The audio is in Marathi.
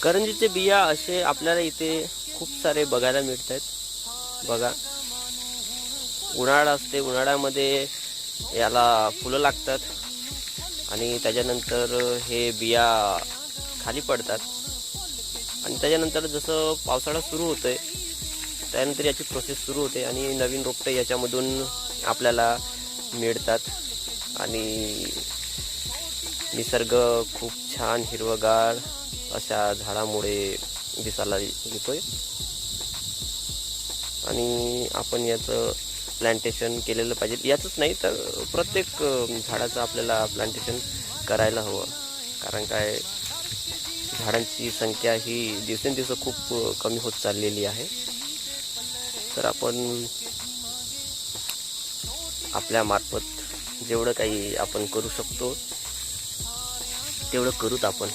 करंजीचे बिया असे आपल्याला इथे खूप सारे बघायला मिळत आहेत बघा. उन्हाळा असते, उन्हाळ्यामध्ये याला फुलं लागतात आणि त्याच्यानंतर हे बिया खाली पडतात आणि त्याच्यानंतर जसं पावसाळा सुरू होतोय त्यानंतर याची प्रोसेस सुरू होते आणि नवीन रोपटे याच्यामधून आपल्याला मिळतात आणि निसर्ग खूप छान हिरवगार अशा झाडामुळे दिसायला येतोय आणि आपण याचं प्लांटेशन केलेलं पाहिजे. याचंच नाही तर प्रत्येक झाडाचं आपल्याला प्लांटेशन करायला हवं, कारण काय झाडांची संख्या ही दिवसेंदिवस खूप कमी होत चाललेली आहे. तर आपण आपल्या मार्फत जेवढं काही आपण करू शकतो तेवढं करूत आपण.